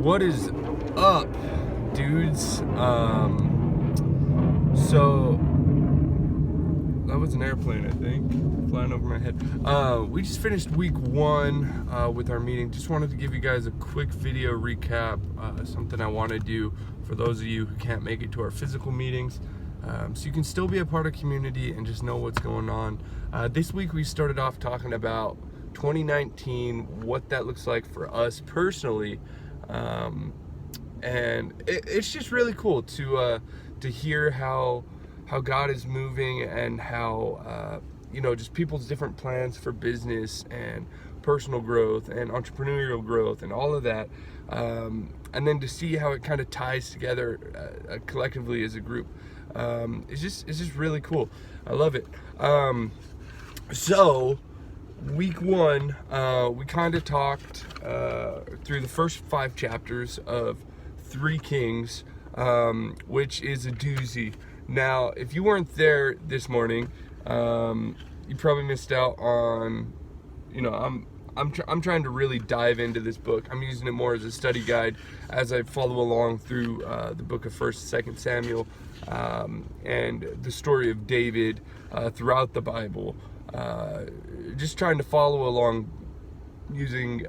What is up, dudes? So that was an airplane, I think, flying over my head. We just finished week 1 with our meeting. Just wanted to give you guys a quick video recap, something I want to do for those of you who can't make it to our physical meetings, so you can still be a part of community and just know what's going on. This week we started off talking about 2019, what that looks like for us personally, and it's just really cool to hear how God is moving and how just people's different plans for business and personal growth and entrepreneurial growth and all of that, and then to see how it kind of ties together collectively as a group. It's just really cool. I love it. So week 1, we kind of talked through the first 5 chapters of 3 Kings, which is a doozy. Now, if you weren't there this morning, you probably missed out on, I'm trying to really dive into this book. I'm using it more as a study guide as I follow along through the book of 1st, 2nd Samuel, and the story of David throughout the Bible. Just trying to follow along, using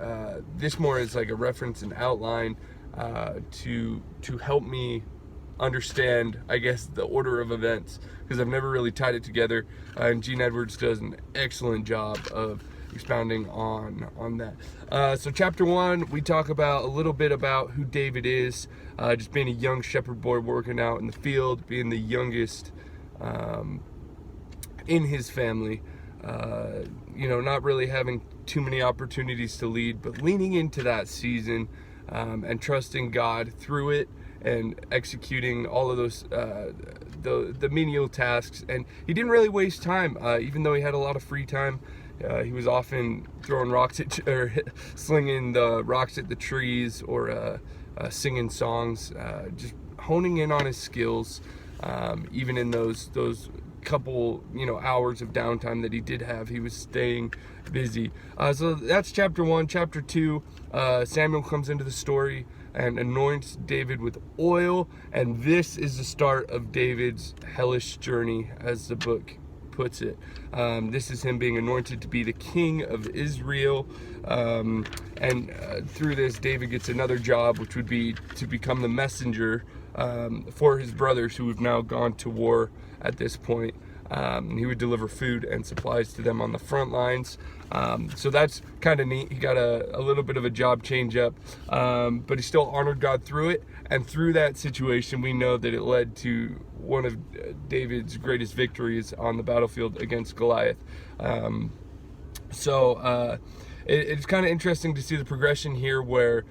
this more as like a reference and outline to help me understand, I guess, the order of events, because I've never really tied it together, and Gene Edwards does an excellent job of expounding on that. So chapter 1, we talk about a little bit about who David is, just being a young shepherd boy working out in the field, being the youngest in his family, not really having too many opportunities to lead, but leaning into that season and trusting God through it, and executing all of those the menial tasks. And he didn't really waste time, even though he had a lot of free time. He was often throwing rocks or slinging the rocks at the trees, or singing songs, just honing in on his skills, even in those couple hours of downtime that he did have. He was staying busy. So that's chapter 1. Chapter 2, Samuel comes into the story and anoints David with oil, and this is the start of David's hellish journey, as the book puts it. This is him being anointed to be the king of Israel, and through this, David gets another job, which would be to become the messenger for his brothers who have now gone to war at this point. He would deliver food and supplies to them on the front lines. So that's kind of neat. He got a little bit of a job change up, but he still honored God through it. And through that situation, we know that it led to one of David's greatest victories on the battlefield against Goliath. It's kind of interesting to see the progression here, where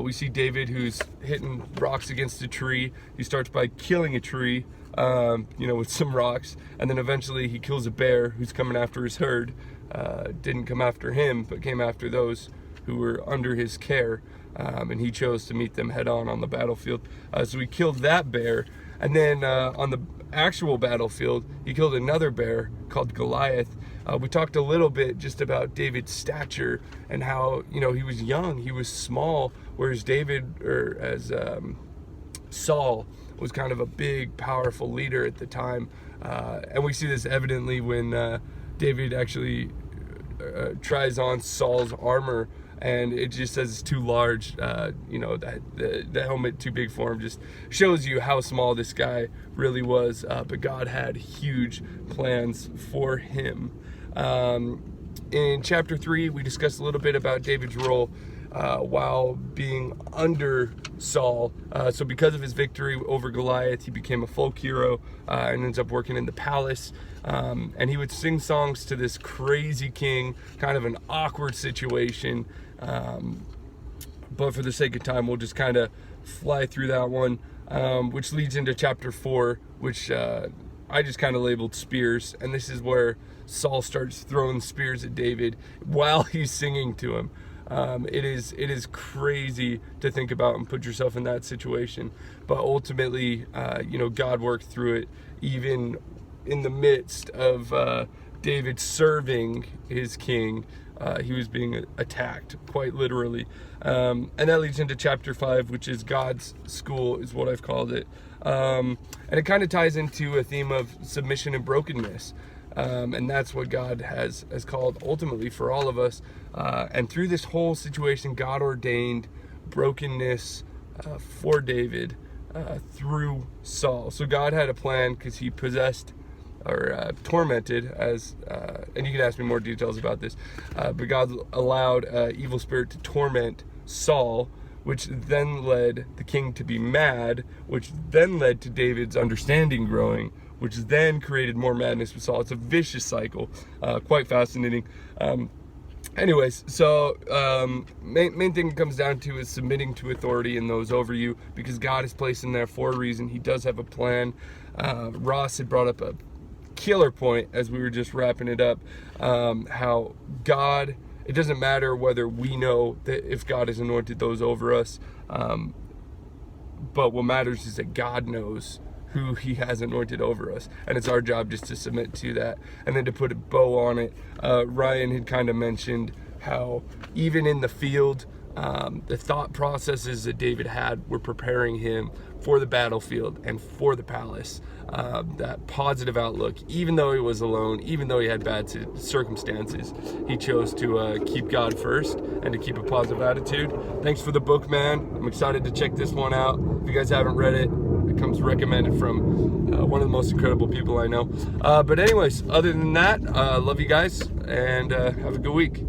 we see David, who's hitting rocks against a tree. He starts by killing a tree, with some rocks, and then eventually he kills a bear who's coming after his herd. Didn't come after him, but came after those who were under his care, and he chose to meet them head on the battlefield. So he killed that bear, and then on the actual battlefield, he killed another bear called Goliath. We talked a little bit just about David's stature and how, he was young, he was small, whereas Saul was kind of a big, powerful leader at the time. And we see this evidently when David actually tries on Saul's armor, and it just says it's too large. That the helmet too big for him just shows you how small this guy really was. But God had huge plans for him. In chapter 3, we discussed a little bit about David's role while being under Saul. So because of his victory over Goliath, he became a folk hero and ends up working in the palace. And he would sing songs to this crazy king, kind of an awkward situation. But for the sake of time, we'll just kind of fly through that one, which leads into chapter 4, which I just kind of labeled spears. And this is where Saul starts throwing spears at David while he's singing to him. It is crazy to think about and put yourself in that situation. But ultimately, God worked through it, even in the midst of David serving his king. he was being attacked, quite literally. And that leads into chapter 5, which is God's school, is what I've called it. And it kind of ties into a theme of submission and brokenness. And that's what God has called ultimately for all of us. And through this whole situation, God ordained brokenness for David through Saul. So God had a plan because he possessed or tormented, as and you can ask me more details about this, but God allowed evil spirit to torment Saul, which then led the king to be mad, which then led to David's understanding growing, which then created more madness with Saul. It's a vicious cycle, quite fascinating. Anyways, so main thing it comes down to is submitting to authority and those over you, because God is placed in there for a reason. He does have a plan. Ross had brought up a killer point as we were just wrapping it up, how God, it doesn't matter whether we know that if God has anointed those over us, but what matters is that God knows who he has anointed over us, and it's our job just to submit to that. And then to put a bow on it, Ryan had kind of mentioned how even in the field, the thought processes that David had were preparing him for the battlefield and for the palace. That positive outlook, even though he was alone, even though he had bad circumstances, he chose to keep God first and to keep a positive attitude. Thanks for the book, man. I'm excited to check this one out. If you guys haven't read it, it comes recommended from one of the most incredible people I know. But anyways, other than that, love you guys, and have a good week.